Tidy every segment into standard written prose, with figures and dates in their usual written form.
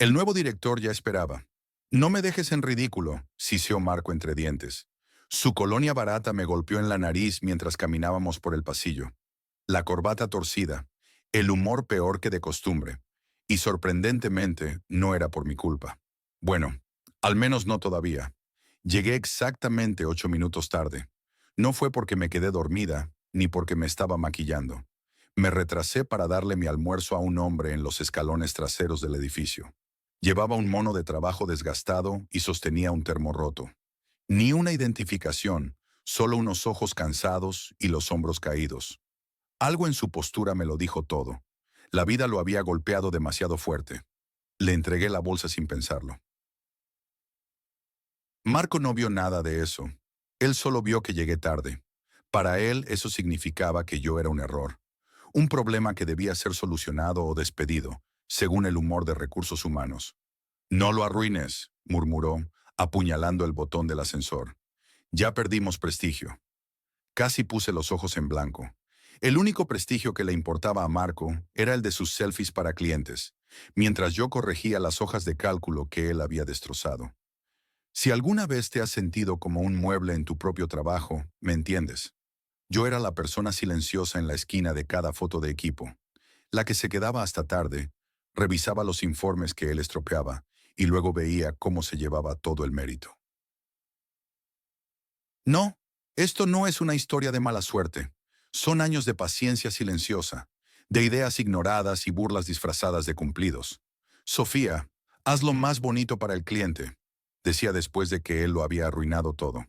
El nuevo director ya esperaba. No me dejes en ridículo, siseó Marco entre dientes. Su colonia barata me golpeó en la nariz mientras caminábamos por el pasillo. La corbata torcida, el humor peor que de costumbre. Y sorprendentemente, no era por mi culpa. Bueno, al menos no todavía. Llegué exactamente 8 minutos tarde. No fue porque me quedé dormida, ni porque me estaba maquillando. Me retrasé para darle mi almuerzo a un hombre en los escalones traseros del edificio. Llevaba un mono de trabajo desgastado y sostenía un termo roto. Ni una identificación, solo unos ojos cansados y los hombros caídos. Algo en su postura me lo dijo todo. La vida lo había golpeado demasiado fuerte. Le entregué la bolsa sin pensarlo. Marco no vio nada de eso. Él solo vio que llegué tarde. Para él eso significaba que yo era un error. Un problema que debía ser solucionado o despedido, según el humor de recursos humanos. No lo arruines, murmuró, apuñalando el botón del ascensor. Ya perdimos prestigio. Casi puse los ojos en blanco. El único prestigio que le importaba a Marco era el de sus selfies para clientes, mientras yo corregía las hojas de cálculo que él había destrozado. Si alguna vez te has sentido como un mueble en tu propio trabajo, me entiendes. Yo era la persona silenciosa en la esquina de cada foto de equipo, la que se quedaba hasta tarde, revisaba los informes que él estropeaba y luego veía cómo se llevaba todo el mérito. No, esto no es una historia de mala suerte. Son años de paciencia silenciosa, de ideas ignoradas y burlas disfrazadas de cumplidos. Sofía, haz lo más bonito para el cliente, decía después de que él lo había arruinado todo.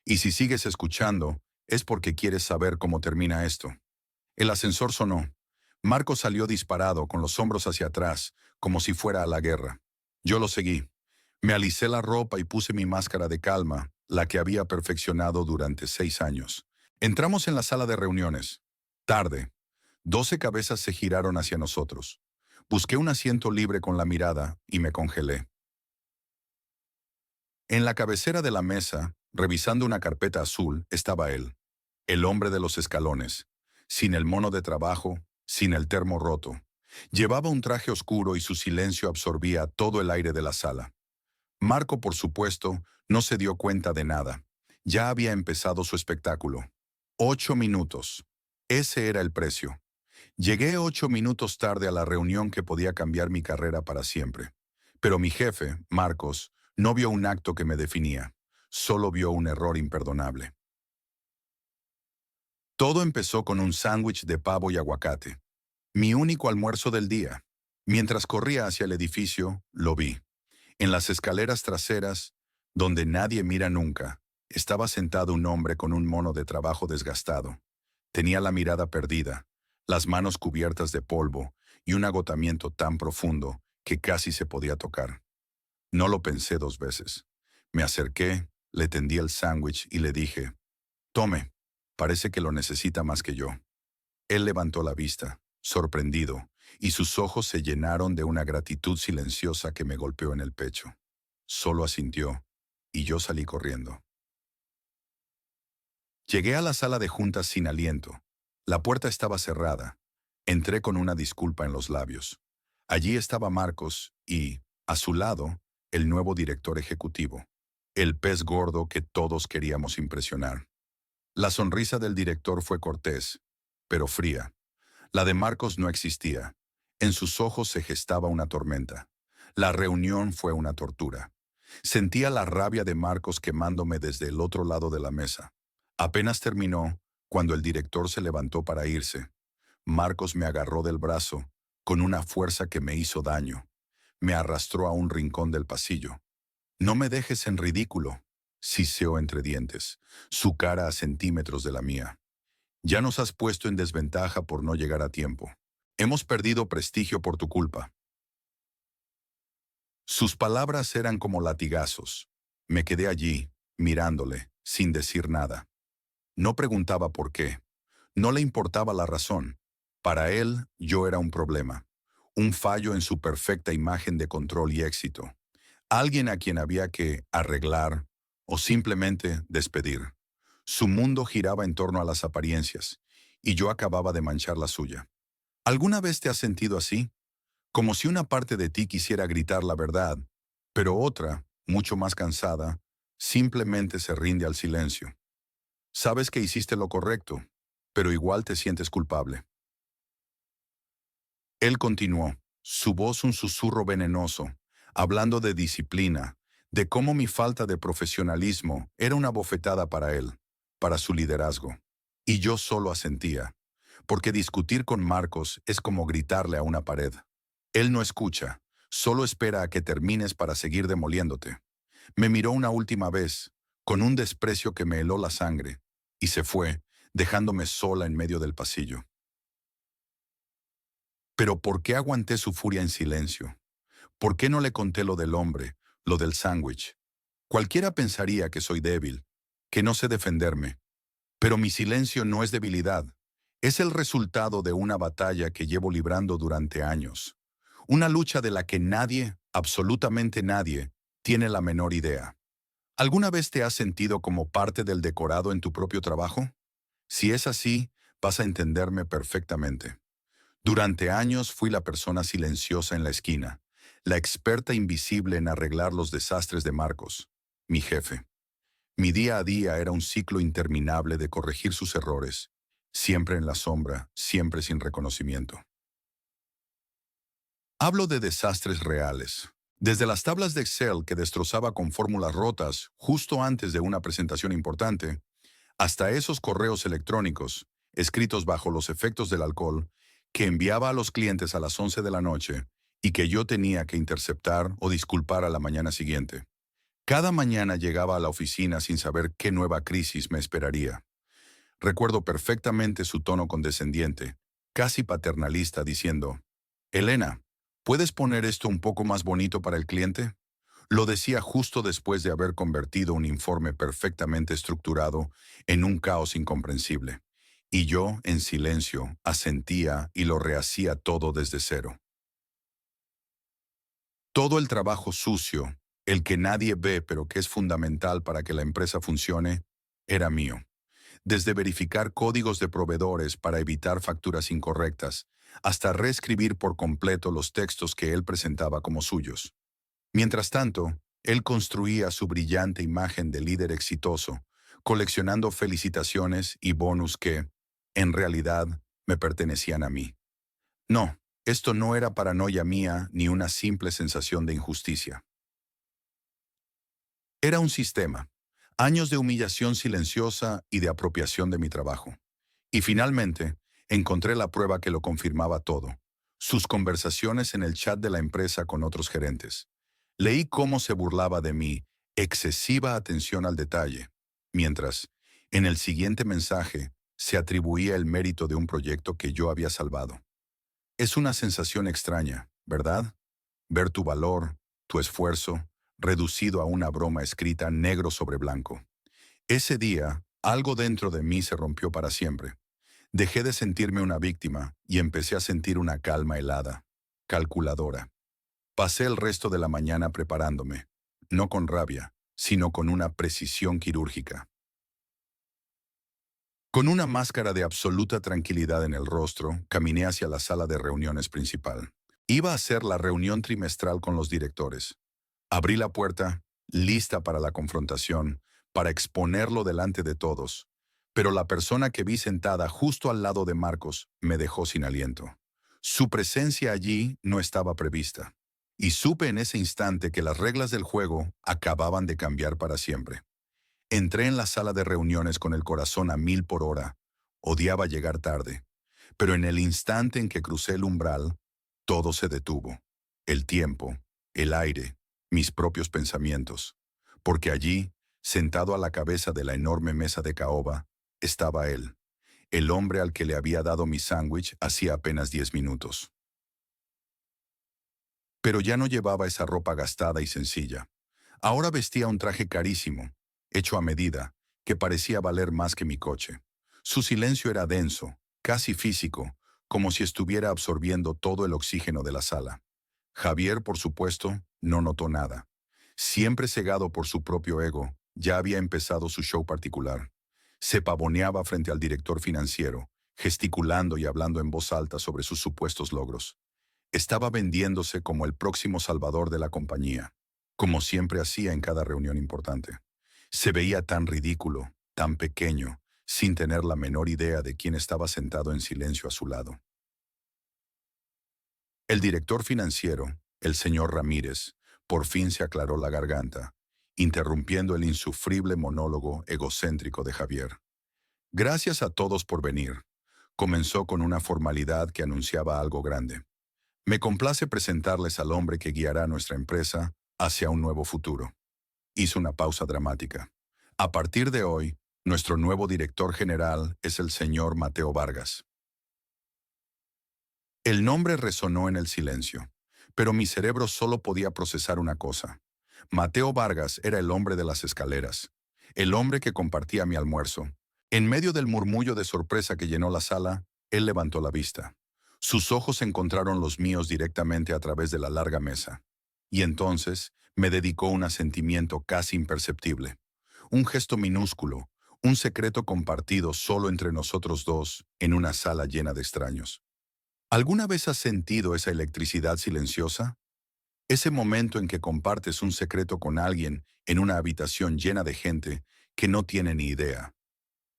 Y si sigues escuchando, es porque quieres saber cómo termina esto. El ascensor sonó. Marco salió disparado, con los hombros hacia atrás, como si fuera a la guerra. Yo lo seguí. Me alicé la ropa y puse mi máscara de calma, la que había perfeccionado durante 6 años. Entramos en la sala de reuniones. Tarde. 12 cabezas se giraron hacia nosotros. Busqué un asiento libre con la mirada y me congelé. En la cabecera de la mesa, revisando una carpeta azul, estaba él, el hombre de los escalones, sin el mono de trabajo, sin el termo roto. Llevaba un traje oscuro y su silencio absorbía todo el aire de la sala. Marco, por supuesto, no se dio cuenta de nada. Ya había empezado su espectáculo. 8 minutos. Ese era el precio. Llegué 8 minutos tarde a la reunión que podía cambiar mi carrera para siempre. Pero mi jefe, Marcos, no vio un acto que me definía. Solo vio un error imperdonable. Todo empezó con un sándwich de pavo y aguacate. Mi único almuerzo del día. Mientras corría hacia el edificio, lo vi. En las escaleras traseras, donde nadie mira nunca, estaba sentado un hombre con un mono de trabajo desgastado. Tenía la mirada perdida, las manos cubiertas de polvo y un agotamiento tan profundo que casi se podía tocar. No lo pensé 2 veces. Me acerqué, le tendí el sándwich y le dije, «Tome, parece que lo necesita más que yo». Él levantó la vista, sorprendido, y sus ojos se llenaron de una gratitud silenciosa que me golpeó en el pecho. Solo asintió, y yo salí corriendo. Llegué a la sala de juntas sin aliento. La puerta estaba cerrada. Entré con una disculpa en los labios. Allí estaba Marcos y, a su lado, el nuevo director ejecutivo, el pez gordo que todos queríamos impresionar. La sonrisa del director fue cortés, pero fría. La de Marcos no existía. En sus ojos se gestaba una tormenta. La reunión fue una tortura. Sentía la rabia de Marcos quemándome desde el otro lado de la mesa. Apenas terminó, cuando el director se levantó para irse. Marcos me agarró del brazo, con una fuerza que me hizo daño. Me arrastró a un rincón del pasillo. «No me dejes en ridículo», siseó entre dientes, su cara a centímetros de la mía. «Ya nos has puesto en desventaja por no llegar a tiempo. Hemos perdido prestigio por tu culpa». Sus palabras eran como latigazos. Me quedé allí, mirándole, sin decir nada. No preguntaba por qué. No le importaba la razón. Para él, yo era un problema. Un fallo en su perfecta imagen de control y éxito. Alguien a quien había que arreglar o simplemente despedir. Su mundo giraba en torno a las apariencias, y yo acababa de manchar la suya. ¿Alguna vez te has sentido así? como si una parte de ti quisiera gritar la verdad, pero otra, mucho más cansada, simplemente se rinde al silencio. Sabes que hiciste lo correcto, pero igual te sientes culpable. Él continuó, su voz un susurro venenoso, hablando de disciplina, de cómo mi falta de profesionalismo era una bofetada para él, para su liderazgo. Y yo solo asentía, porque discutir con Marcos es como gritarle a una pared. Él no escucha, solo espera a que termines para seguir demoliéndote. Me miró una última vez, con un desprecio que me heló la sangre, y se fue, dejándome sola en medio del pasillo. Pero ¿por qué aguanté su furia en silencio? ¿Por qué no le conté lo del hombre, lo del sándwich? Cualquiera pensaría que soy débil, que no sé defenderme, pero mi silencio no es debilidad. Es el resultado de una batalla que llevo librando durante años. Una lucha de la que nadie, absolutamente nadie, tiene la menor idea. ¿Alguna vez te has sentido como parte del decorado en tu propio trabajo? Si es así, vas a entenderme perfectamente. Durante años fui la persona silenciosa en la esquina, la experta invisible en arreglar los desastres de Marcos, mi jefe. Mi día a día era un ciclo interminable de corregir sus errores, siempre en la sombra, siempre sin reconocimiento. Hablo de desastres reales, desde las tablas de Excel que destrozaba con fórmulas rotas justo antes de una presentación importante, hasta esos correos electrónicos, escritos bajo los efectos del alcohol, que enviaba a los clientes a las 11 de la noche y que yo tenía que interceptar o disculpar a la mañana siguiente. Cada mañana llegaba a la oficina sin saber qué nueva crisis me esperaría. Recuerdo perfectamente su tono condescendiente, casi paternalista, diciendo, «Elena, ¿puedes poner esto un poco más bonito para el cliente?». Lo decía justo después de haber convertido un informe perfectamente estructurado en un caos incomprensible. Y yo, en silencio, asentía y lo rehacía todo desde cero. Todo el trabajo sucio, el que nadie ve pero que es fundamental para que la empresa funcione, era mío. Desde verificar códigos de proveedores para evitar facturas incorrectas, hasta reescribir por completo los textos que él presentaba como suyos. Mientras tanto, él construía su brillante imagen de líder exitoso, coleccionando felicitaciones y bonus que, en realidad, me pertenecían a mí. No, esto no era paranoia mía ni una simple sensación de injusticia. Era un sistema, años de humillación silenciosa y de apropiación de mi trabajo. Y finalmente, encontré la prueba que lo confirmaba todo. Sus conversaciones en el chat de la empresa con otros gerentes. Leí cómo se burlaba de mi excesiva atención al detalle, mientras, en el siguiente mensaje, se atribuía el mérito de un proyecto que yo había salvado. Es una sensación extraña, ¿verdad? Ver tu valor, tu esfuerzo, reducido a una broma escrita negro sobre blanco. Ese día, algo dentro de mí se rompió para siempre. Dejé de sentirme una víctima y empecé a sentir una calma helada, calculadora. Pasé el resto de la mañana preparándome, no con rabia, sino con una precisión quirúrgica. Con una máscara de absoluta tranquilidad en el rostro, caminé hacia la sala de reuniones principal. Iba a ser la reunión trimestral con los directores. Abrí la puerta, lista para la confrontación, para exponerlo delante de todos. Pero la persona que vi sentada justo al lado de Marcos me dejó sin aliento. Su presencia allí no estaba prevista. Y supe en ese instante que las reglas del juego acababan de cambiar para siempre. Entré en la sala de reuniones con el corazón a 1000 por hora. Odiaba llegar tarde. Pero en el instante en que crucé el umbral, todo se detuvo. El tiempo, el aire, mis propios pensamientos. Porque allí, sentado a la cabeza de la enorme mesa de caoba, estaba él, el hombre al que le había dado mi sándwich hacía apenas 10 minutos. Pero ya no llevaba esa ropa gastada y sencilla. Ahora vestía un traje carísimo, hecho a medida, que parecía valer más que mi coche. Su silencio era denso, casi físico, como si estuviera absorbiendo todo el oxígeno de la sala. Javier, por supuesto, no notó nada. Siempre cegado por su propio ego, ya había empezado su show particular. Se pavoneaba frente al director financiero, gesticulando y hablando en voz alta sobre sus supuestos logros. Estaba vendiéndose como el próximo salvador de la compañía, como siempre hacía en cada reunión importante. Se veía tan ridículo, tan pequeño, sin tener la menor idea de quién estaba sentado en silencio a su lado. El director financiero, el señor Ramírez, por fin se aclaró la garganta, interrumpiendo el insufrible monólogo egocéntrico de Javier. Gracias a todos por venir. Comenzó con una formalidad que anunciaba algo grande. Me complace presentarles al hombre que guiará nuestra empresa hacia un nuevo futuro. Hizo una pausa dramática. A partir de hoy, nuestro nuevo director general es el señor Mateo Vargas. El nombre resonó en el silencio, pero mi cerebro solo podía procesar una cosa. Mateo Vargas era el hombre de las escaleras, el hombre que compartía mi almuerzo. En medio del murmullo de sorpresa que llenó la sala, él levantó la vista. Sus ojos encontraron los míos directamente a través de la larga mesa. Y entonces me dedicó un asentimiento casi imperceptible. Un gesto minúsculo, un secreto compartido solo entre nosotros dos en una sala llena de extraños. ¿Alguna vez has sentido esa electricidad silenciosa? Ese momento en que compartes un secreto con alguien en una habitación llena de gente que no tiene ni idea.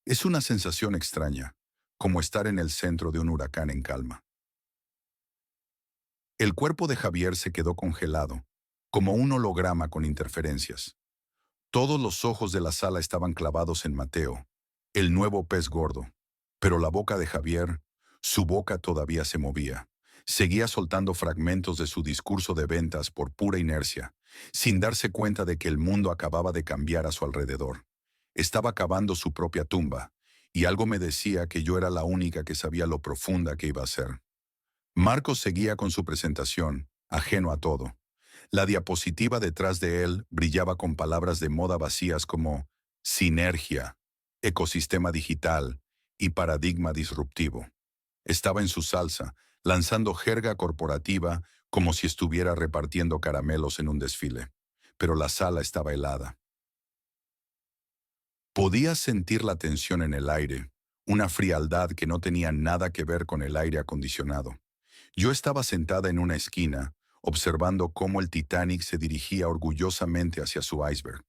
Es una sensación extraña, como estar en el centro de un huracán en calma. El cuerpo de Javier se quedó congelado, como un holograma con interferencias. Todos los ojos de la sala estaban clavados en Mateo, el nuevo pez gordo. Pero la boca de Javier, su boca todavía se movía. Seguía soltando fragmentos de su discurso de ventas por pura inercia, sin darse cuenta de que el mundo acababa de cambiar a su alrededor. Estaba cavando su propia tumba, y algo me decía que yo era la única que sabía lo profunda que iba a ser. Marcos seguía con su presentación, ajeno a todo. La diapositiva detrás de él brillaba con palabras de moda vacías como sinergia, ecosistema digital y paradigma disruptivo. Estaba en su salsa, lanzando jerga corporativa como si estuviera repartiendo caramelos en un desfile. Pero la sala estaba helada. Podías sentir la tensión en el aire, una frialdad que no tenía nada que ver con el aire acondicionado. Yo estaba sentada en una esquina, observando cómo el Titanic se dirigía orgullosamente hacia su iceberg.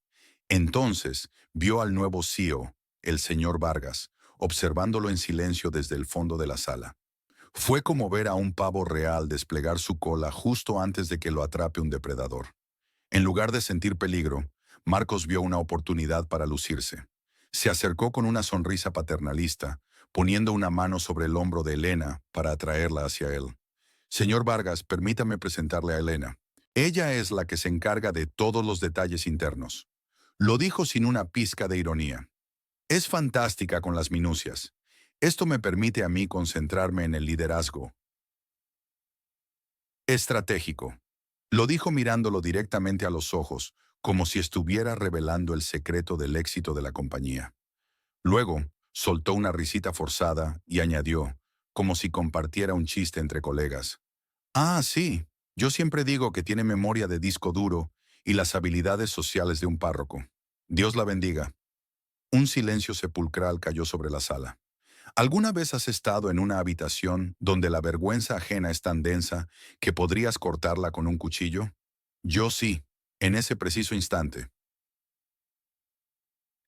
Entonces vio al nuevo CEO, el señor Vargas, observándolo en silencio desde el fondo de la sala. Fue como ver a un pavo real desplegar su cola justo antes de que lo atrape un depredador. En lugar de sentir peligro, Marcos vio una oportunidad para lucirse. Se acercó con una sonrisa paternalista, poniendo una mano sobre el hombro de Elena para atraerla hacia él. Señor Vargas, permítame presentarle a Elena. Ella es la que se encarga de todos los detalles internos. Lo dijo sin una pizca de ironía. Es fantástica con las minucias. Esto me permite a mí concentrarme en el liderazgo estratégico. Lo dijo mirándolo directamente a los ojos, como si estuviera revelando el secreto del éxito de la compañía. Luego, soltó una risita forzada y añadió, como si compartiera un chiste entre colegas. Ah, sí, yo siempre digo que tiene memoria de disco duro y las habilidades sociales de un párroco. Dios la bendiga. Un silencio sepulcral cayó sobre la sala. ¿Alguna vez has estado en una habitación donde la vergüenza ajena es tan densa que podrías cortarla con un cuchillo? Yo sí, en ese preciso instante.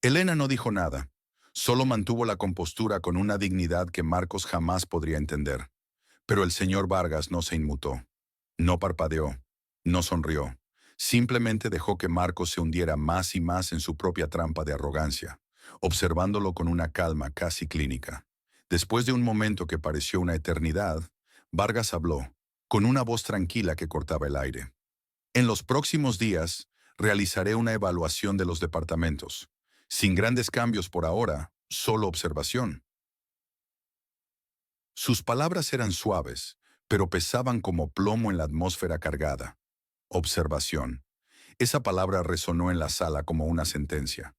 Elena no dijo nada, solo mantuvo la compostura con una dignidad que Marcos jamás podría entender. Pero el señor Vargas no se inmutó. No parpadeó, no sonrió. Simplemente dejó que Marcos se hundiera más y más en su propia trampa de arrogancia, observándolo con una calma casi clínica. Después de un momento que pareció una eternidad, Vargas habló, con una voz tranquila que cortaba el aire. En los próximos días, realizaré una evaluación de los departamentos. Sin grandes cambios por ahora, solo observación. Sus palabras eran suaves, pero pesaban como plomo en la atmósfera cargada. Observación. Esa palabra resonó en la sala como una sentencia.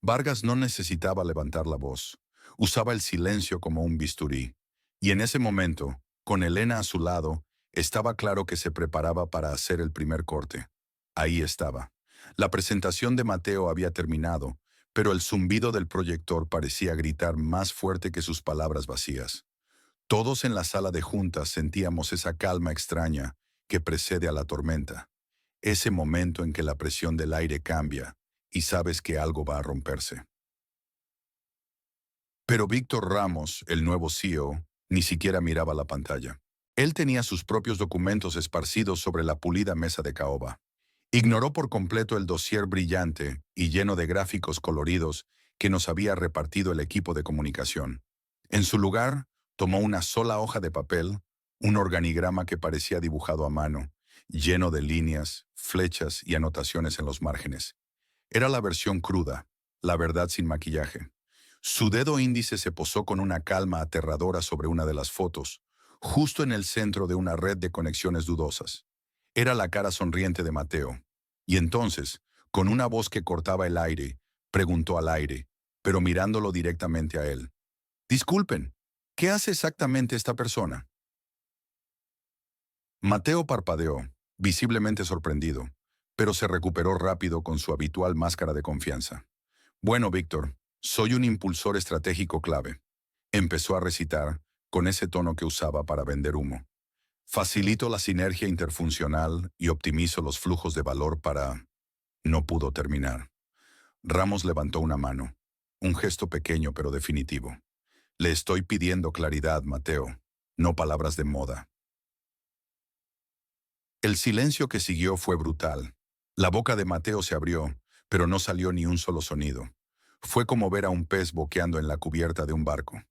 Vargas no necesitaba levantar la voz. Usaba el silencio como un bisturí. Y en ese momento, con Elena a su lado, estaba claro que se preparaba para hacer el primer corte. Ahí estaba. La presentación de Mateo había terminado, pero el zumbido del proyector parecía gritar más fuerte que sus palabras vacías. Todos en la sala de juntas sentíamos esa calma extraña que precede a la tormenta, ese momento en que la presión del aire cambia y sabes que algo va a romperse. Pero Víctor Ramos, el nuevo CEO, ni siquiera miraba la pantalla. Él tenía sus propios documentos esparcidos sobre la pulida mesa de caoba. Ignoró por completo el dossier brillante y lleno de gráficos coloridos que nos había repartido el equipo de comunicación. En su lugar, tomó una sola hoja de papel, un organigrama que parecía dibujado a mano, lleno de líneas, flechas y anotaciones en los márgenes. Era la versión cruda, la verdad sin maquillaje. Su dedo índice se posó con una calma aterradora sobre una de las fotos, justo en el centro de una red de conexiones dudosas. Era la cara sonriente de Mateo. Y entonces, con una voz que cortaba el aire, preguntó al aire, pero mirándolo directamente a él. Disculpen, ¿qué hace exactamente esta persona? Mateo parpadeó, visiblemente sorprendido, pero se recuperó rápido con su habitual máscara de confianza. Bueno, Víctor, soy un impulsor estratégico clave. Empezó a recitar, con ese tono que usaba para vender humo. Facilito la sinergia interfuncional y optimizo los flujos de valor para... No pudo terminar. Ramos levantó una mano. Un gesto pequeño pero definitivo. Le estoy pidiendo claridad, Mateo, no palabras de moda. El silencio que siguió fue brutal. La boca de Mateo se abrió, pero no salió ni un solo sonido. Fue como ver a un pez boqueando en la cubierta de un barco.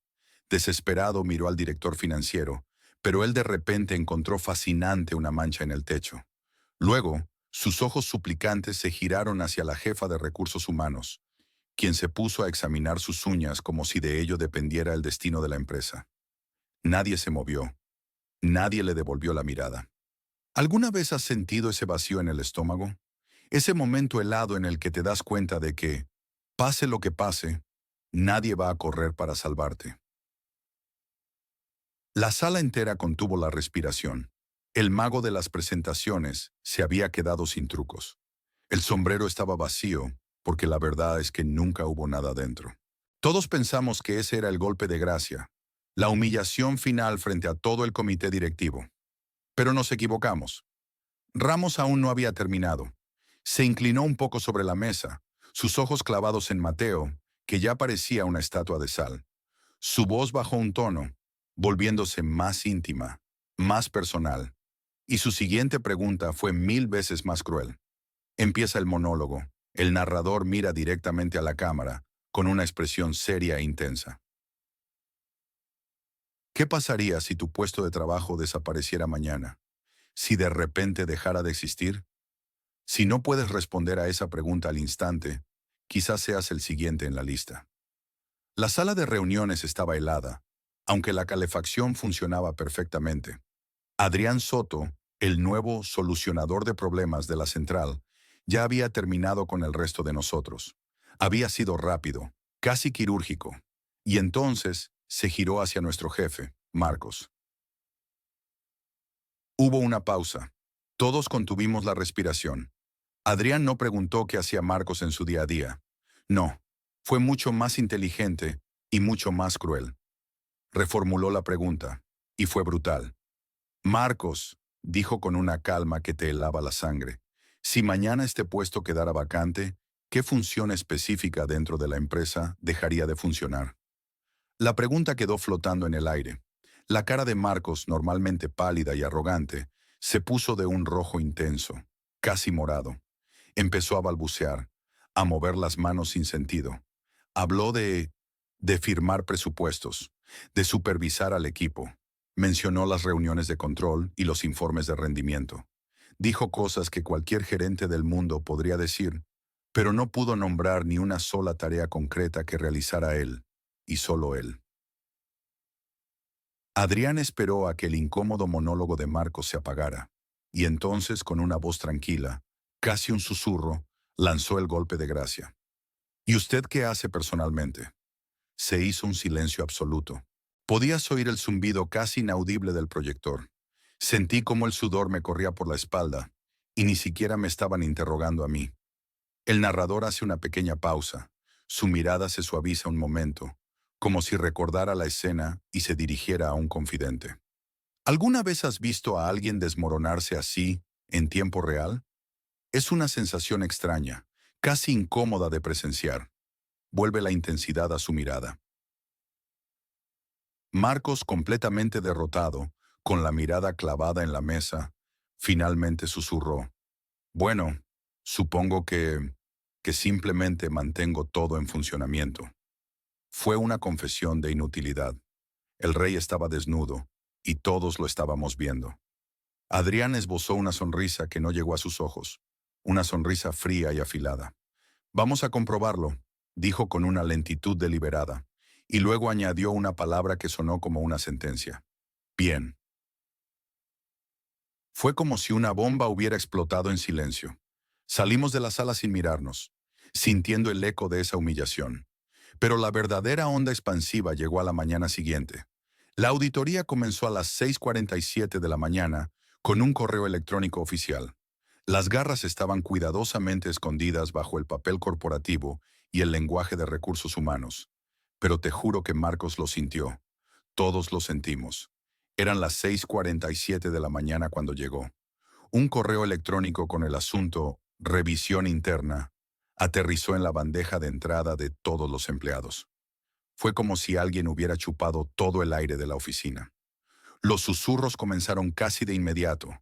Desesperado miró al director financiero, pero él de repente encontró fascinante una mancha en el techo. Luego, sus ojos suplicantes se giraron hacia la jefa de recursos humanos, quien se puso a examinar sus uñas como si de ello dependiera el destino de la empresa. Nadie se movió. Nadie le devolvió la mirada. ¿Alguna vez has sentido ese vacío en el estómago? Ese momento helado en el que te das cuenta de que, pase lo que pase, nadie va a correr para salvarte. La sala entera contuvo la respiración. El mago de las presentaciones se había quedado sin trucos. El sombrero estaba vacío, porque la verdad es que nunca hubo nada dentro. Todos pensamos que ese era el golpe de gracia, la humillación final frente a todo el comité directivo. Pero nos equivocamos. Ramos aún no había terminado. Se inclinó un poco sobre la mesa, sus ojos clavados en Mateo, que ya parecía una estatua de sal. Su voz bajó un tono, volviéndose más íntima, más personal. Y su siguiente pregunta fue 1000 veces más cruel. Empieza el monólogo. El narrador mira directamente a la cámara, con una expresión seria e intensa. ¿Qué pasaría si tu puesto de trabajo desapareciera mañana? ¿Si de repente dejara de existir? Si no puedes responder a esa pregunta al instante, quizás seas el siguiente en la lista. La sala de reuniones estaba helada, aunque la calefacción funcionaba perfectamente. Adrián Soto, el nuevo solucionador de problemas de la central, ya había terminado con el resto de nosotros. Había sido rápido, casi quirúrgico, y entonces se giró hacia nuestro jefe, Marcos. Hubo una pausa. Todos contuvimos la respiración. Adrián no preguntó qué hacía Marcos en su día a día. No, fue mucho más inteligente y mucho más cruel. Reformuló la pregunta, y fue brutal. Marcos, dijo con una calma que te helaba la sangre, si mañana este puesto quedara vacante, ¿qué función específica dentro de la empresa dejaría de funcionar? La pregunta quedó flotando en el aire. La cara de Marcos, normalmente pálida y arrogante, se puso de un rojo intenso, casi morado. Empezó a balbucear, a mover las manos sin sentido. Habló de firmar presupuestos, de supervisar al equipo. Mencionó las reuniones de control y los informes de rendimiento. Dijo cosas que cualquier gerente del mundo podría decir, pero no pudo nombrar ni una sola tarea concreta que realizara él, y solo él. Adrián esperó a que el incómodo monólogo de Marcos se apagara, y entonces, con una voz tranquila, casi un susurro, lanzó el golpe de gracia. ¿Y usted qué hace personalmente? Se hizo un silencio absoluto. Podías oír el zumbido casi inaudible del proyector. Sentí como el sudor me corría por la espalda, y ni siquiera me estaban interrogando a mí. El narrador hace una pequeña pausa. Su mirada se suaviza un momento, como si recordara la escena y se dirigiera a un confidente. ¿Alguna vez has visto a alguien desmoronarse así, en tiempo real? Es una sensación extraña, casi incómoda de presenciar. Vuelve la intensidad a su mirada. Marcos, completamente derrotado, con la mirada clavada en la mesa, finalmente susurró: Bueno, supongo que simplemente mantengo todo en funcionamiento. Fue una confesión de inutilidad. El rey estaba desnudo, y todos lo estábamos viendo. Adrián esbozó una sonrisa que no llegó a sus ojos, una sonrisa fría y afilada. Vamos a comprobarlo, dijo con una lentitud deliberada, y luego añadió una palabra que sonó como una sentencia. Bien. Fue como si una bomba hubiera explotado en silencio. Salimos de la sala sin mirarnos, sintiendo el eco de esa humillación. Pero la verdadera onda expansiva llegó a la mañana siguiente. La auditoría comenzó a las 6:47 de la mañana con un correo electrónico oficial. Las garras estaban cuidadosamente escondidas bajo el papel corporativo y el lenguaje de recursos humanos. Pero te juro que Marcos lo sintió. Todos lo sentimos. Eran las 6:47 de la mañana cuando llegó. Un correo electrónico con el asunto «Revisión interna» aterrizó en la bandeja de entrada de todos los empleados. Fue como si alguien hubiera chupado todo el aire de la oficina. Los susurros comenzaron casi de inmediato,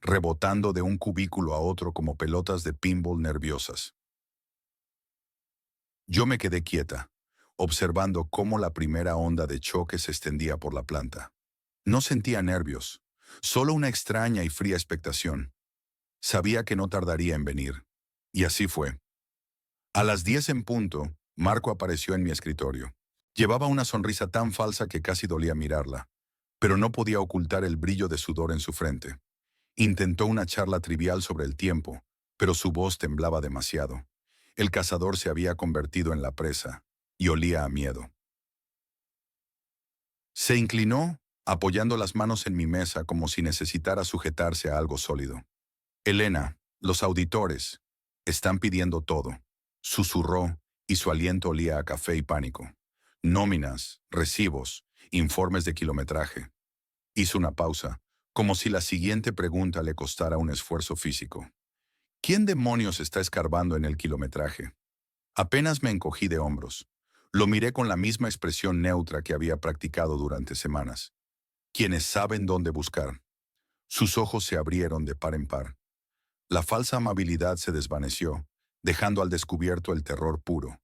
rebotando de un cubículo a otro como pelotas de pinball nerviosas. Yo me quedé quieta, observando cómo la primera onda de choque se extendía por la planta. No sentía nervios, solo una extraña y fría expectación. Sabía que no tardaría en venir. Y así fue. A las 10 en punto, Marco apareció en mi escritorio. Llevaba una sonrisa tan falsa que casi dolía mirarla, pero no podía ocultar el brillo de sudor en su frente. Intentó una charla trivial sobre el tiempo, pero su voz temblaba demasiado. El cazador se había convertido en la presa, y olía a miedo. Se inclinó, apoyando las manos en mi mesa como si necesitara sujetarse a algo sólido. Elena, los auditores, están pidiendo todo, susurró, y su aliento olía a café y pánico. Nóminas, recibos, informes de kilometraje. Hizo una pausa, como si la siguiente pregunta le costara un esfuerzo físico. ¿Quién demonios está escarbando en el kilometraje? Apenas me encogí de hombros. Lo miré con la misma expresión neutra que había practicado durante semanas. Quienes saben dónde buscar. Sus ojos se abrieron de par en par. La falsa amabilidad se desvaneció, dejando al descubierto el terror puro.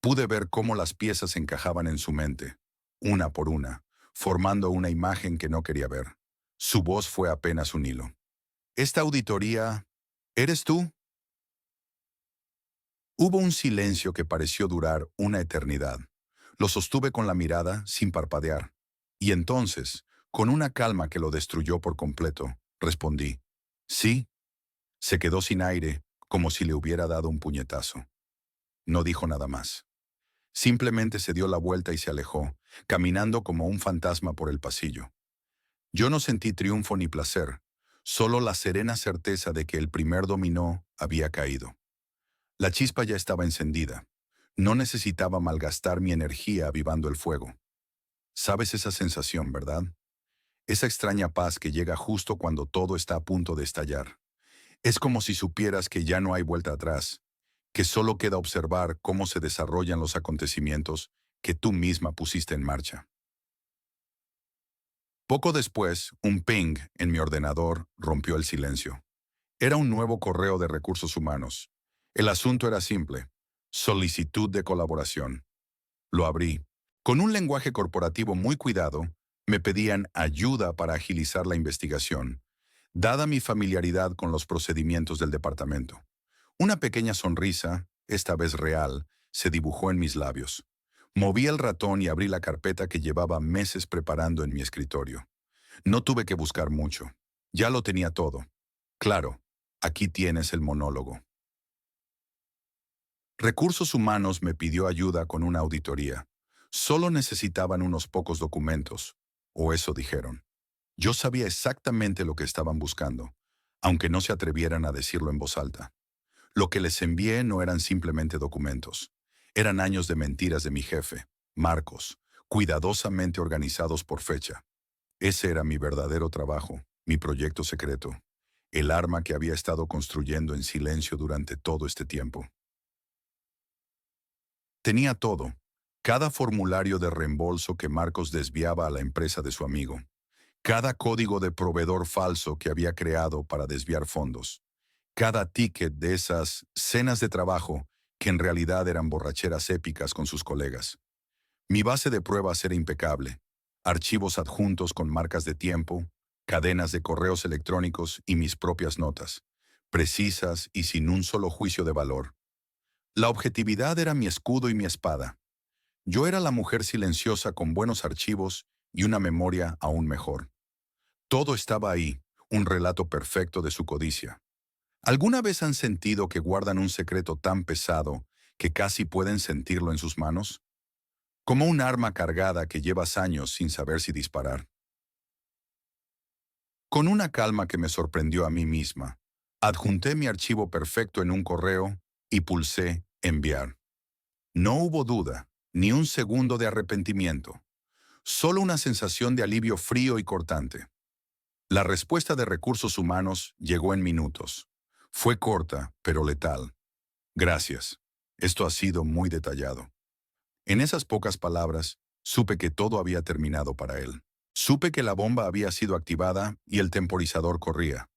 Pude ver cómo las piezas encajaban en su mente, una por una, formando una imagen que no quería ver. Su voz fue apenas un hilo. Esta auditoría, ¿eres tú? Hubo un silencio que pareció durar una eternidad. Lo sostuve con la mirada, sin parpadear. Y entonces, con una calma que lo destruyó por completo, respondí: sí. Se quedó sin aire, como si le hubiera dado un puñetazo. No dijo nada más. Simplemente se dio la vuelta y se alejó, caminando como un fantasma por el pasillo. Yo no sentí triunfo ni placer, solo la serena certeza de que el primer dominó había caído. La chispa ya estaba encendida. No necesitaba malgastar mi energía avivando el fuego. ¿Sabes esa sensación, verdad? Esa extraña paz que llega justo cuando todo está a punto de estallar. Es como si supieras que ya no hay vuelta atrás, que solo queda observar cómo se desarrollan los acontecimientos que tú misma pusiste en marcha. Poco después, un ping en mi ordenador rompió el silencio. Era un nuevo correo de recursos humanos. El asunto era simple: solicitud de colaboración. Lo abrí. Con un lenguaje corporativo muy cuidado, me pedían ayuda para agilizar la investigación, dada mi familiaridad con los procedimientos del departamento. Una pequeña sonrisa, esta vez real, se dibujó en mis labios. Moví el ratón y abrí la carpeta que llevaba meses preparando en mi escritorio. No tuve que buscar mucho. Ya lo tenía todo. Claro, aquí tienes el monólogo. Recursos Humanos me pidió ayuda con una auditoría. Solo necesitaban unos pocos documentos, o eso dijeron. Yo sabía exactamente lo que estaban buscando, aunque no se atrevieran a decirlo en voz alta. Lo que les envié no eran simplemente documentos. Eran años de mentiras de mi jefe, marcos, cuidadosamente organizados por fecha. Ese era mi verdadero trabajo, mi proyecto secreto, el arma que había estado construyendo en silencio durante todo este tiempo. Tenía todo, cada formulario de reembolso que Marcos desviaba a la empresa de su amigo, cada código de proveedor falso que había creado para desviar fondos, cada ticket de esas cenas de trabajo que en realidad eran borracheras épicas con sus colegas. Mi base de pruebas era impecable, archivos adjuntos con marcas de tiempo, cadenas de correos electrónicos y mis propias notas, precisas y sin un solo juicio de valor. La objetividad era mi escudo y mi espada. Yo era la mujer silenciosa con buenos archivos y una memoria aún mejor. Todo estaba ahí, un relato perfecto de su codicia. ¿Alguna vez han sentido que guardan un secreto tan pesado que casi pueden sentirlo en sus manos? Como un arma cargada que llevas años sin saber si disparar. Con una calma que me sorprendió a mí misma, adjunté mi archivo perfecto en un correo y pulsé enviar. No hubo duda, ni un segundo de arrepentimiento, solo una sensación de alivio frío y cortante. La respuesta de recursos humanos llegó en minutos. Fue corta, pero letal. Gracias. Esto ha sido muy detallado. En esas pocas palabras, supe que todo había terminado para él. Supe que la bomba había sido activada y el temporizador corría.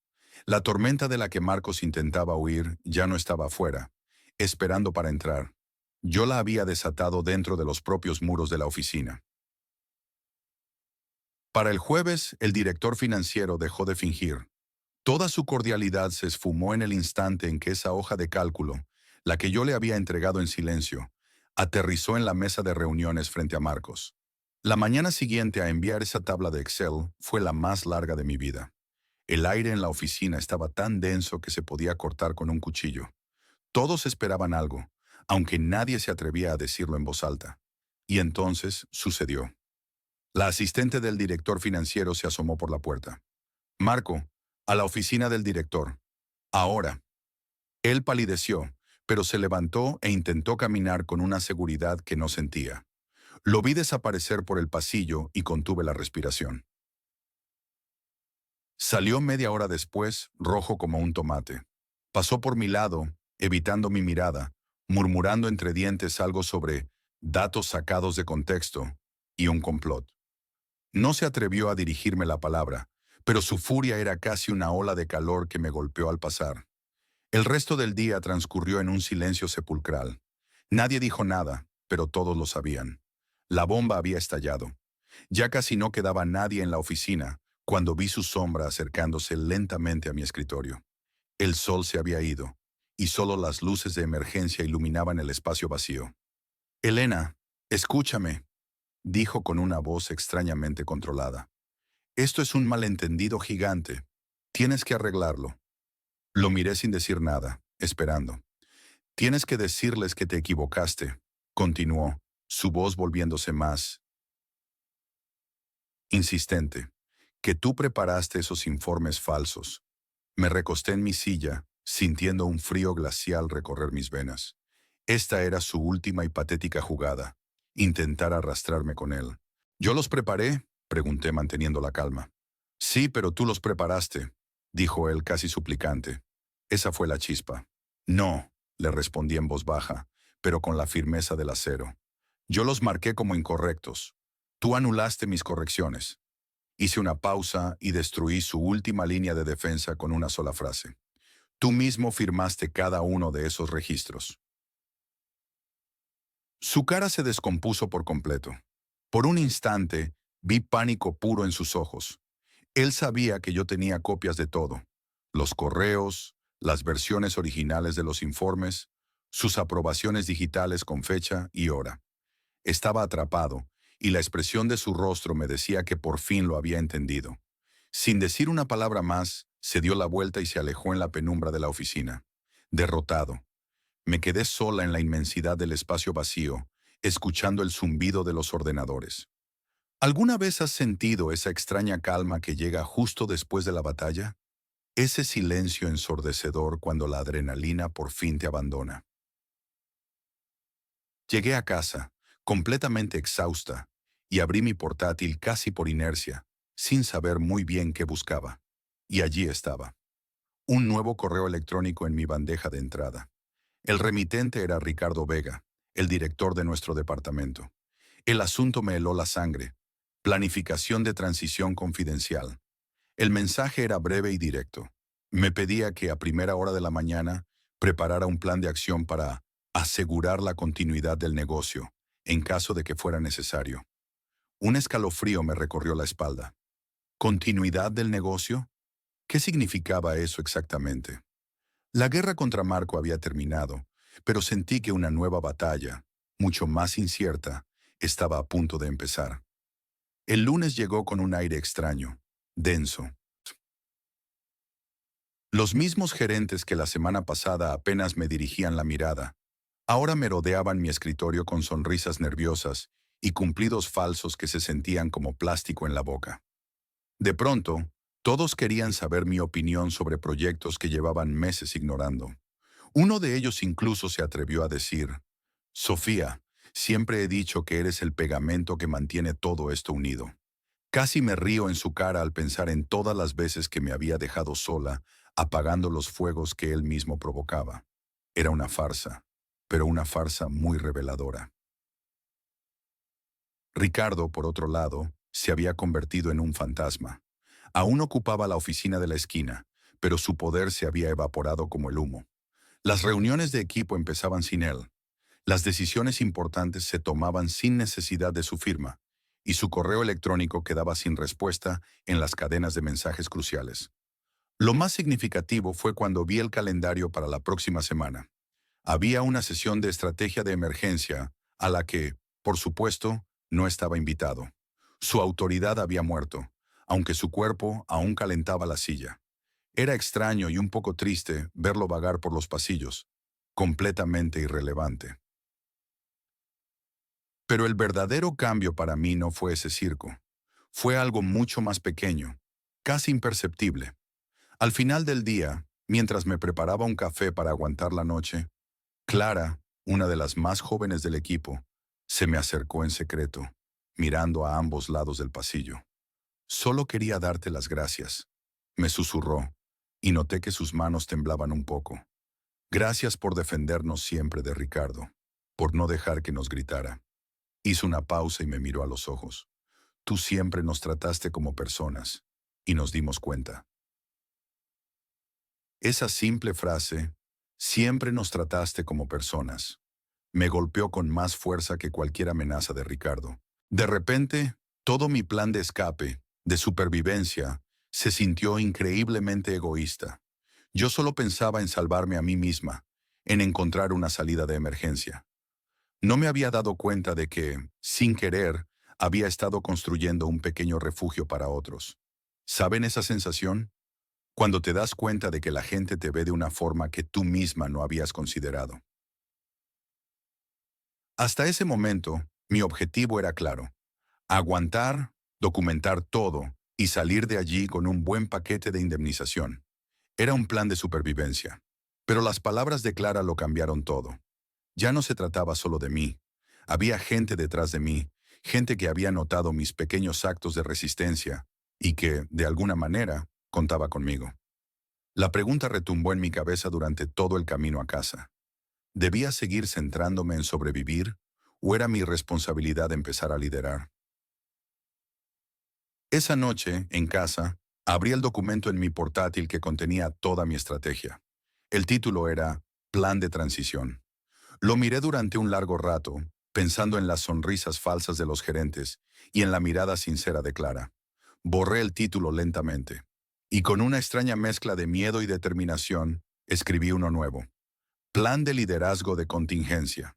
La tormenta de la que Marcos intentaba huir ya no estaba afuera, esperando para entrar. Yo la había desatado dentro de los propios muros de la oficina. Para el jueves, el director financiero dejó de fingir. Toda su cordialidad se esfumó en el instante en que esa hoja de cálculo, la que yo le había entregado en silencio, aterrizó en la mesa de reuniones frente a Marcos. La mañana siguiente a enviar esa tabla de Excel fue la más larga de mi vida. El aire en la oficina estaba tan denso que se podía cortar con un cuchillo. Todos esperaban algo, aunque nadie se atrevía a decirlo en voz alta. Y entonces sucedió. La asistente del director financiero se asomó por la puerta. Marco, a la oficina del director. Ahora. Él palideció, pero se levantó e intentó caminar con una seguridad que no sentía. Lo vi desaparecer por el pasillo y contuve la respiración. Salió media hora después, rojo como un tomate. Pasó por mi lado, evitando mi mirada, murmurando entre dientes algo sobre datos sacados de contexto y un complot. No se atrevió a dirigirme la palabra, pero su furia era casi una ola de calor que me golpeó al pasar. El resto del día transcurrió en un silencio sepulcral. Nadie dijo nada, pero todos lo sabían. La bomba había estallado. Ya casi no quedaba nadie en la oficina cuando vi su sombra acercándose lentamente a mi escritorio. El sol se había ido, y solo las luces de emergencia iluminaban el espacio vacío. Elena, escúchame, dijo con una voz extrañamente controlada. Esto es un malentendido gigante. Tienes que arreglarlo. Lo miré sin decir nada, esperando. Tienes que decirles que te equivocaste, continuó, su voz volviéndose más insistente, que tú preparaste esos informes falsos. Me recosté en mi silla, sintiendo un frío glacial recorrer mis venas. Esta era su última y patética jugada, intentar arrastrarme con él. ¿Yo los preparé?, pregunté manteniendo la calma. Sí, pero tú los preparaste, dijo él casi suplicante. Esa fue la chispa. No, le respondí en voz baja, pero con la firmeza del acero. Yo los marqué como incorrectos. Tú anulaste mis correcciones. Hice una pausa y destruí su última línea de defensa con una sola frase. Tú mismo firmaste cada uno de esos registros. Su cara se descompuso por completo. Por un instante, vi pánico puro en sus ojos. Él sabía que yo tenía copias de todo. Los correos, las versiones originales de los informes, sus aprobaciones digitales con fecha y hora. Estaba atrapado, y la expresión de su rostro me decía que por fin lo había entendido. Sin decir una palabra más, se dio la vuelta y se alejó en la penumbra de la oficina. Derrotado. Me quedé sola en la inmensidad del espacio vacío, escuchando el zumbido de los ordenadores. ¿Alguna vez has sentido esa extraña calma que llega justo después de la batalla? Ese silencio ensordecedor cuando la adrenalina por fin te abandona. Llegué a casa, completamente exhausta, y abrí mi portátil casi por inercia, sin saber muy bien qué buscaba. Y allí estaba. Un nuevo correo electrónico en mi bandeja de entrada. El remitente era Ricardo Vega, el director de nuestro departamento. El asunto me heló la sangre. Planificación de transición confidencial. El mensaje era breve y directo. Me pedía que a primera hora de la mañana preparara un plan de acción para asegurar la continuidad del negocio, en caso de que fuera necesario. Un escalofrío me recorrió la espalda. ¿Continuidad del negocio? ¿Qué significaba eso exactamente? La guerra contra Marco había terminado, pero sentí que una nueva batalla, mucho más incierta, estaba a punto de empezar. El lunes llegó con un aire extraño, denso. Los mismos gerentes que la semana pasada apenas me dirigían la mirada, ahora merodeaban mi escritorio con sonrisas nerviosas y cumplidos falsos que se sentían como plástico en la boca. De pronto, todos querían saber mi opinión sobre proyectos que llevaban meses ignorando. Uno de ellos incluso se atrevió a decir: Sofía, siempre he dicho que eres el pegamento que mantiene todo esto unido. Casi me río en su cara al pensar en todas las veces que me había dejado sola, apagando los fuegos que él mismo provocaba. Era una farsa, pero una farsa muy reveladora. Ricardo, por otro lado, se había convertido en un fantasma. Aún ocupaba la oficina de la esquina, pero su poder se había evaporado como el humo. Las reuniones de equipo empezaban sin él. Las decisiones importantes se tomaban sin necesidad de su firma, y su correo electrónico quedaba sin respuesta en las cadenas de mensajes cruciales. Lo más significativo fue cuando vi el calendario para la próxima semana. Había una sesión de estrategia de emergencia a la que, por supuesto, no estaba invitado. Su autoridad había muerto, aunque su cuerpo aún calentaba la silla. Era extraño y un poco triste verlo vagar por los pasillos, completamente irrelevante. Pero el verdadero cambio para mí no fue ese circo. Fue algo mucho más pequeño, casi imperceptible. Al final del día, mientras me preparaba un café para aguantar la noche, Clara, una de las más jóvenes del equipo, se me acercó en secreto, mirando a ambos lados del pasillo. Solo quería darte las gracias, me susurró, y noté que sus manos temblaban un poco. Gracias por defendernos siempre de Ricardo, por no dejar que nos gritara. Hizo una pausa y me miró a los ojos. Tú siempre nos trataste como personas, y nos dimos cuenta. Esa simple frase, siempre nos trataste como personas, me golpeó con más fuerza que cualquier amenaza de Ricardo. De repente, todo mi plan de escape, de supervivencia, se sintió increíblemente egoísta. Yo solo pensaba en salvarme a mí misma, en encontrar una salida de emergencia. No me había dado cuenta de que, sin querer, había estado construyendo un pequeño refugio para otros. ¿Saben esa sensación? Cuando te das cuenta de que la gente te ve de una forma que tú misma no habías considerado. Hasta ese momento, mi objetivo era claro: aguantar, documentar todo y salir de allí con un buen paquete de indemnización. Era un plan de supervivencia. Pero las palabras de Clara lo cambiaron todo. Ya no se trataba solo de mí. Había gente detrás de mí, gente que había notado mis pequeños actos de resistencia y que, de alguna manera, contaba conmigo. La pregunta retumbó en mi cabeza durante todo el camino a casa. ¿Debía seguir centrándome en sobrevivir o era mi responsabilidad empezar a liderar? Esa noche, en casa, abrí el documento en mi portátil que contenía toda mi estrategia. El título era Plan de Transición. Lo miré durante un largo rato, pensando en las sonrisas falsas de los gerentes y en la mirada sincera de Clara. Borré el título lentamente, y con una extraña mezcla de miedo y determinación, escribí uno nuevo. Plan de liderazgo de contingencia.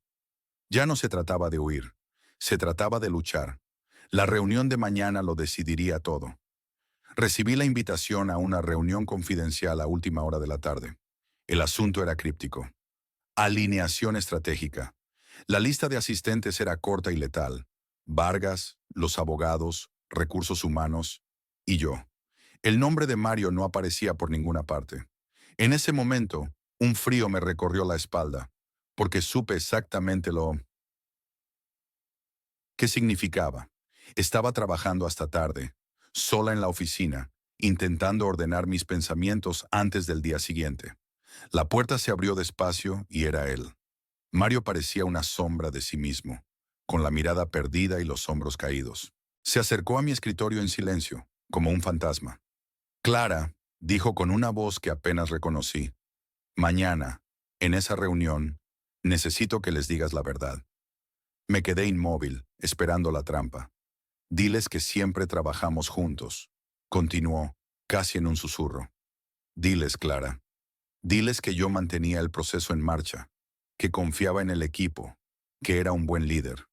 Ya no se trataba de huir, se trataba de luchar. La reunión de mañana lo decidiría todo. Recibí la invitación a una reunión confidencial a última hora de la tarde. El asunto era críptico. Alineación estratégica. La lista de asistentes era corta y letal. Vargas, los abogados, recursos humanos y yo. El nombre de Mario no aparecía por ninguna parte. En ese momento, un frío me recorrió la espalda, porque supe exactamente lo ¿Qué significaba? Estaba trabajando hasta tarde, sola en la oficina, intentando ordenar mis pensamientos antes del día siguiente. La puerta se abrió despacio y era él. Mario parecía una sombra de sí mismo, con la mirada perdida y los hombros caídos. Se acercó a mi escritorio en silencio, como un fantasma. Clara, dijo con una voz que apenas reconocí, mañana, en esa reunión, necesito que les digas la verdad. Me quedé inmóvil, esperando la trampa. Diles que siempre trabajamos juntos. Continuó, casi en un susurro. Diles, Clara. Diles que yo mantenía el proceso en marcha, que confiaba en el equipo, que era un buen líder.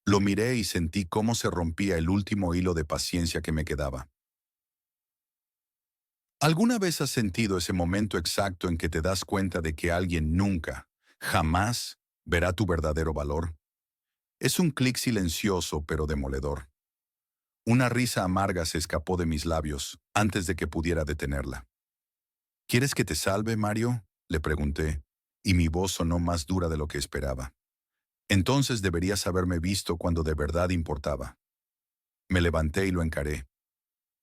Lo miré y sentí cómo se rompía el último hilo de paciencia que me quedaba. ¿Alguna vez has sentido ese momento exacto en que te das cuenta de que alguien nunca, jamás, verá tu verdadero valor? Es un clic silencioso pero demoledor. Una risa amarga se escapó de mis labios antes de que pudiera detenerla. ¿Quieres que te salve, Mario?, le pregunté, y mi voz sonó más dura de lo que esperaba. Entonces deberías haberme visto cuando de verdad importaba. Me levanté y lo encaré.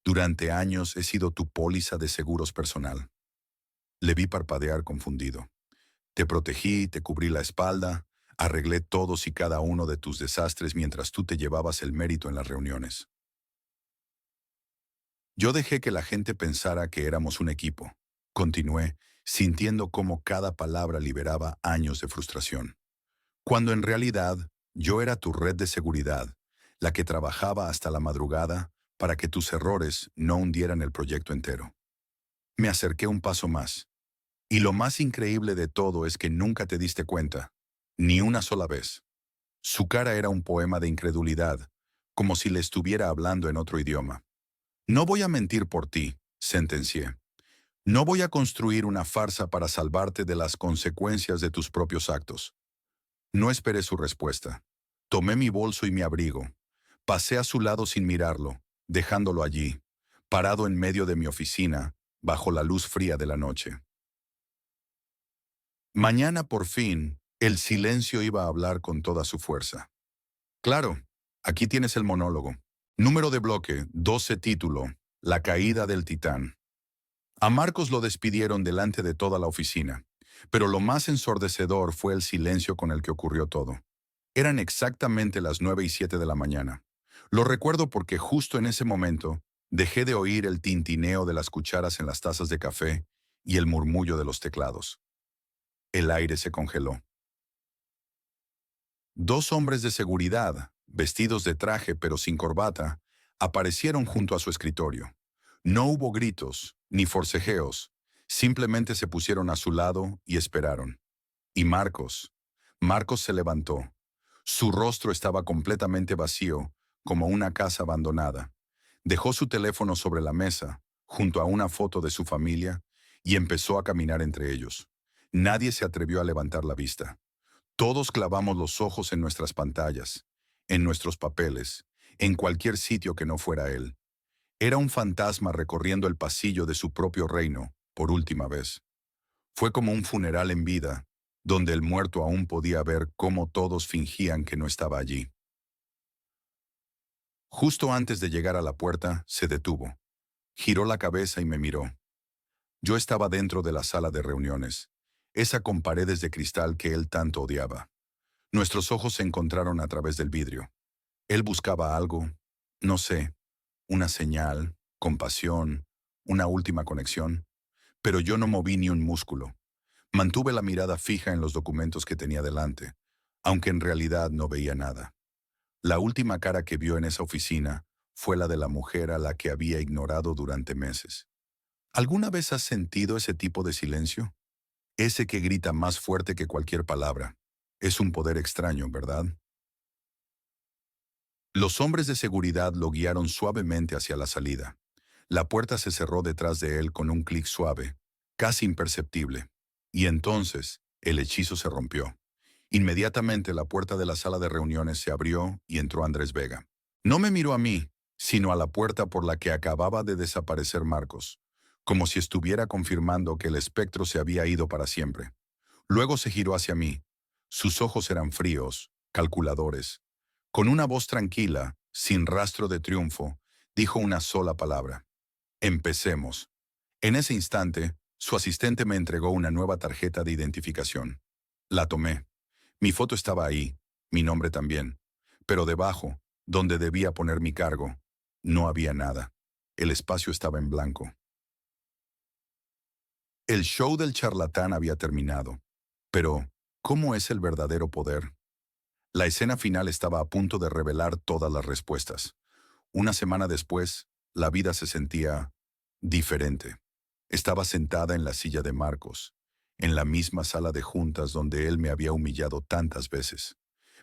Durante años he sido tu póliza de seguros personal. Le vi parpadear confundido. Te protegí, te cubrí la espalda, arreglé todos y cada uno de tus desastres mientras tú te llevabas el mérito en las reuniones. Yo dejé que la gente pensara que éramos un equipo. Continué, sintiendo cómo cada palabra liberaba años de frustración. Cuando en realidad yo era tu red de seguridad, la que trabajaba hasta la madrugada para que tus errores no hundieran el proyecto entero. Me acerqué un paso más. Y lo más increíble de todo es que nunca te diste cuenta, ni una sola vez. Su cara era un poema de incredulidad, como si le estuviera hablando en otro idioma. No voy a mentir por ti, sentencié. No voy a construir una farsa para salvarte de las consecuencias de tus propios actos. No esperé su respuesta. Tomé mi bolso y mi abrigo. Pasé a su lado sin mirarlo, dejándolo allí, parado en medio de mi oficina, bajo la luz fría de la noche. Mañana, por fin, el silencio iba a hablar con toda su fuerza. Claro, aquí tienes el monólogo. Número de bloque, 12, título, La caída del titán. A Marcos lo despidieron delante de toda la oficina, pero lo más ensordecedor fue el silencio con el que ocurrió todo. Eran exactamente las 9:07 de la mañana. Lo recuerdo porque justo en ese momento dejé de oír el tintineo de las cucharas en las tazas de café y el murmullo de los teclados. El aire se congeló. Dos hombres de seguridad, vestidos de traje pero sin corbata, aparecieron junto a su escritorio. No hubo gritos, ni forcejeos, simplemente se pusieron a su lado y esperaron. Y Marcos se levantó. Su rostro estaba completamente vacío, como una casa abandonada. Dejó su teléfono sobre la mesa, junto a una foto de su familia, y empezó a caminar entre ellos. Nadie se atrevió a levantar la vista. Todos clavamos los ojos en nuestras pantallas, en nuestros papeles, en cualquier sitio que no fuera él. Era un fantasma recorriendo el pasillo de su propio reino, por última vez. Fue como un funeral en vida, donde el muerto aún podía ver cómo todos fingían que no estaba allí. Justo antes de llegar a la puerta, se detuvo. Giró la cabeza y me miró. Yo estaba dentro de la sala de reuniones, esa con paredes de cristal que él tanto odiaba. Nuestros ojos se encontraron a través del vidrio. Él buscaba algo, no sé, una señal, compasión, una última conexión, pero yo no moví ni un músculo. Mantuve la mirada fija en los documentos que tenía delante, aunque en realidad no veía nada. La última cara que vio en esa oficina fue la de la mujer a la que había ignorado durante meses. ¿Alguna vez has sentido ese tipo de silencio? Ese que grita más fuerte que cualquier palabra. Es un poder extraño, ¿verdad? Los hombres de seguridad lo guiaron suavemente hacia la salida. La puerta se cerró detrás de él con un clic suave, casi imperceptible. Y entonces, el hechizo se rompió. Inmediatamente la puerta de la sala de reuniones se abrió y entró Andrés Vega. No me miró a mí, sino a la puerta por la que acababa de desaparecer Marcos, como si estuviera confirmando que el espectro se había ido para siempre. Luego se giró hacia mí. Sus ojos eran fríos, calculadores, Con una voz tranquila, sin rastro de triunfo, dijo una sola palabra. Empecemos. En ese instante, su asistente me entregó una nueva tarjeta de identificación. La tomé. Mi foto estaba ahí, mi nombre también. Pero debajo, donde debía poner mi cargo, no había nada. El espacio estaba en blanco. El show del charlatán había terminado. Pero, ¿cómo es el verdadero poder? La escena final estaba a punto de revelar todas las respuestas. Una semana después, la vida se sentía diferente. Estaba sentada en la silla de Marcos, en la misma sala de juntas donde él me había humillado tantas veces.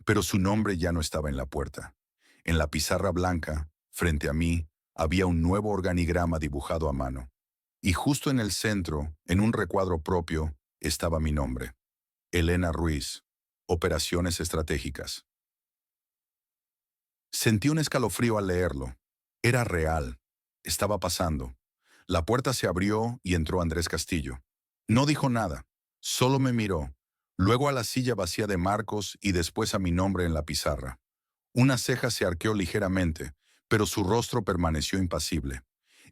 Pero su nombre ya no estaba en la puerta. En la pizarra blanca, frente a mí, había un nuevo organigrama dibujado a mano. Y justo en el centro, en un recuadro propio, estaba mi nombre. Elena Ruiz. Operaciones estratégicas. Sentí un escalofrío al leerlo. Era real. Estaba pasando. La puerta se abrió y entró Andrés Castillo. No dijo nada, solo me miró, luego a la silla vacía de Marcos y después a mi nombre en la pizarra. Una ceja se arqueó ligeramente, pero su rostro permaneció impasible.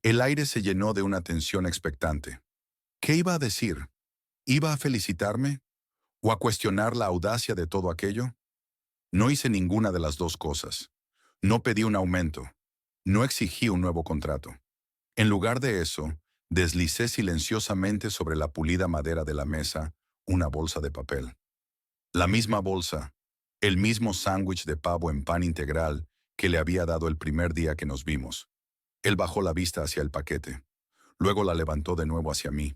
El aire se llenó de una tensión expectante. ¿Qué iba a decir? ¿Iba a felicitarme? ¿O a cuestionar la audacia de todo aquello? No hice ninguna de las dos cosas. No pedí un aumento. No exigí un nuevo contrato. En lugar de eso, deslicé silenciosamente sobre la pulida madera de la mesa una bolsa de papel. La misma bolsa, el mismo sándwich de pavo en pan integral que le había dado el primer día que nos vimos. Él bajó la vista hacia el paquete. Luego la levantó de nuevo hacia mí.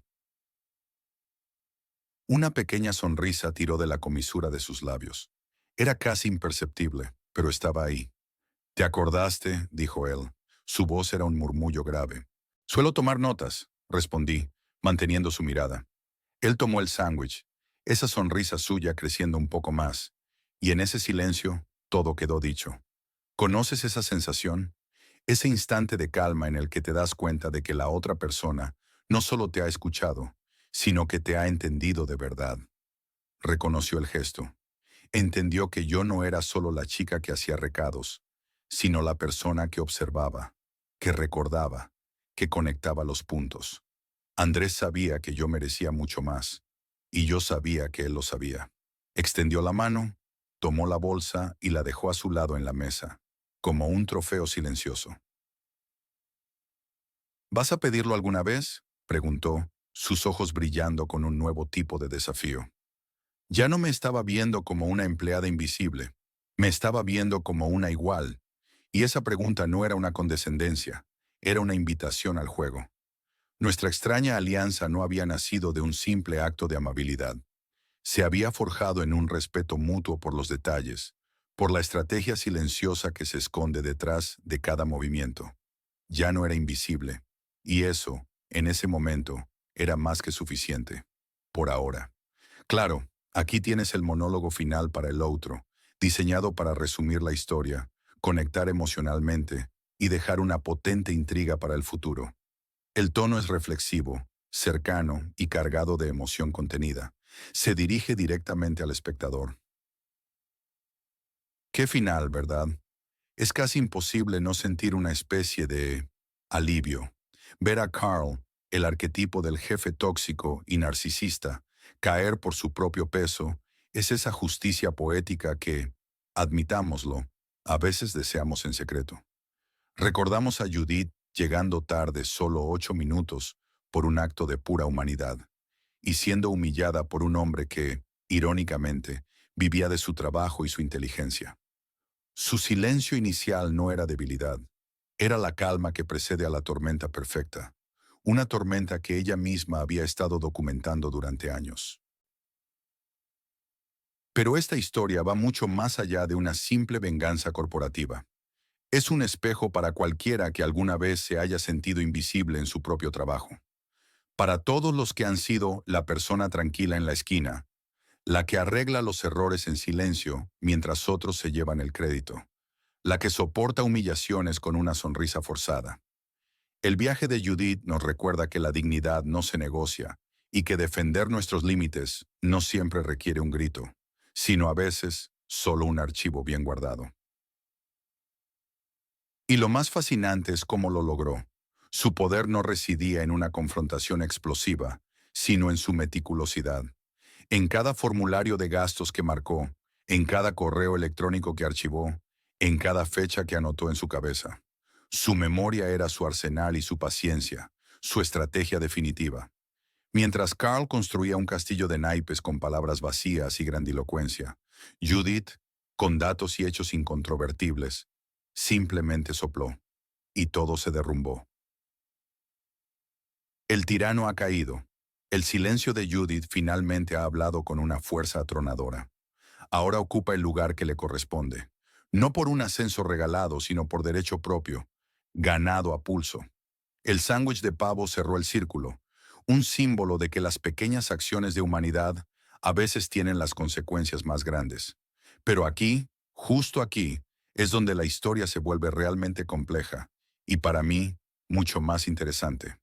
Una pequeña sonrisa tiró de la comisura de sus labios. Era casi imperceptible, pero estaba ahí. «¿Te acordaste?», dijo él. Su voz era un murmullo grave. «Suelo tomar notas», respondí, manteniendo su mirada. Él tomó el sándwich, esa sonrisa suya creciendo un poco más, y en ese silencio todo quedó dicho. ¿Conoces esa sensación? Ese instante de calma en el que te das cuenta de que la otra persona no solo te ha escuchado, sino que te ha entendido de verdad. Reconoció el gesto. Entendió que yo no era solo la chica que hacía recados, sino la persona que observaba, que recordaba, que conectaba los puntos. Andrés sabía que yo merecía mucho más, y yo sabía que él lo sabía. Extendió la mano, tomó la bolsa y la dejó a su lado en la mesa, como un trofeo silencioso. ¿Vas a pedirlo alguna vez?, preguntó, sus ojos brillando con un nuevo tipo de desafío. Ya no me estaba viendo como una empleada invisible, me estaba viendo como una igual, y esa pregunta no era una condescendencia, era una invitación al juego. Nuestra extraña alianza no había nacido de un simple acto de amabilidad. Se había forjado en un respeto mutuo por los detalles, por la estrategia silenciosa que se esconde detrás de cada movimiento. Ya no era invisible, y eso, en ese momento, era más que suficiente. Por ahora. Claro, aquí tienes el monólogo final para el outro, diseñado para resumir la historia, conectar emocionalmente y dejar una potente intriga para el futuro. El tono es reflexivo, cercano y cargado de emoción contenida. Se dirige directamente al espectador. Qué final, ¿verdad? Es casi imposible no sentir una especie de alivio. Ver a Carl, el arquetipo del jefe tóxico y narcisista, caer por su propio peso, es esa justicia poética que, admitámoslo, a veces deseamos en secreto. Recordamos a Judith llegando tarde solo 8 minutos por un acto de pura humanidad, y siendo humillada por un hombre que, irónicamente, vivía de su trabajo y su inteligencia. Su silencio inicial no era debilidad, era la calma que precede a la tormenta perfecta, una tormenta que ella misma había estado documentando durante años. Pero esta historia va mucho más allá de una simple venganza corporativa. Es un espejo para cualquiera que alguna vez se haya sentido invisible en su propio trabajo. Para todos los que han sido la persona tranquila en la esquina, la que arregla los errores en silencio mientras otros se llevan el crédito, la que soporta humillaciones con una sonrisa forzada. El viaje de Judith nos recuerda que la dignidad no se negocia y que defender nuestros límites no siempre requiere un grito, sino a veces solo un archivo bien guardado. Y lo más fascinante es cómo lo logró. Su poder no residía en una confrontación explosiva, sino en su meticulosidad. En cada formulario de gastos que marcó, en cada correo electrónico que archivó, en cada fecha que anotó en su cabeza. Su memoria era su arsenal y su paciencia, su estrategia definitiva. Mientras Carl construía un castillo de naipes con palabras vacías y grandilocuencia, Judith, con datos y hechos incontrovertibles, simplemente sopló, y todo se derrumbó. El tirano ha caído. El silencio de Judith finalmente ha hablado con una fuerza atronadora. Ahora ocupa el lugar que le corresponde, no por un ascenso regalado, sino por derecho propio, ganado a pulso. El sándwich de pavo cerró el círculo, un símbolo de que las pequeñas acciones de humanidad a veces tienen las consecuencias más grandes. Pero aquí, justo aquí, es donde la historia se vuelve realmente compleja y para mí, mucho más interesante.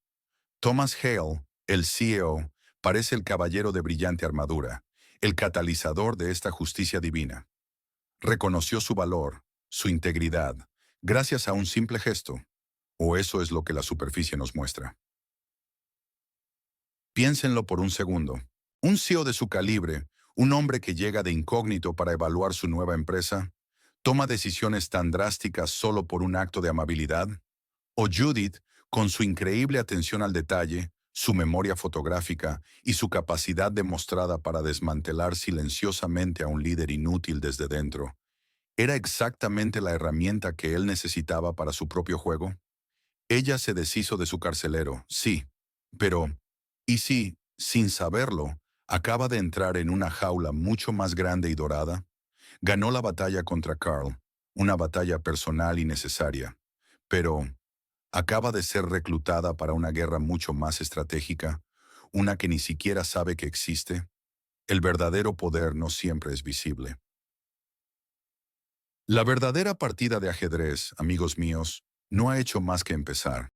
Thomas Hale, el CEO, parece el caballero de brillante armadura, el catalizador de esta justicia divina. Reconoció su valor, su integridad, gracias a un simple gesto, o eso es lo que la superficie nos muestra. Piénsenlo por un segundo. Un CEO de su calibre, un hombre que llega de incógnito para evaluar su nueva empresa, toma decisiones tan drásticas solo por un acto de amabilidad. O Judith, con su increíble atención al detalle, su memoria fotográfica y su capacidad demostrada para desmantelar silenciosamente a un líder inútil desde dentro, ¿era exactamente la herramienta que él necesitaba para su propio juego? Ella se deshizo de su carcelero, sí, pero ¿y si, sin saberlo, acaba de entrar en una jaula mucho más grande y dorada? Ganó la batalla contra Carl, una batalla personal y necesaria, pero acaba de ser reclutada para una guerra mucho más estratégica, una que ni siquiera sabe que existe. El verdadero poder no siempre es visible. La verdadera partida de ajedrez, amigos míos, no ha hecho más que empezar.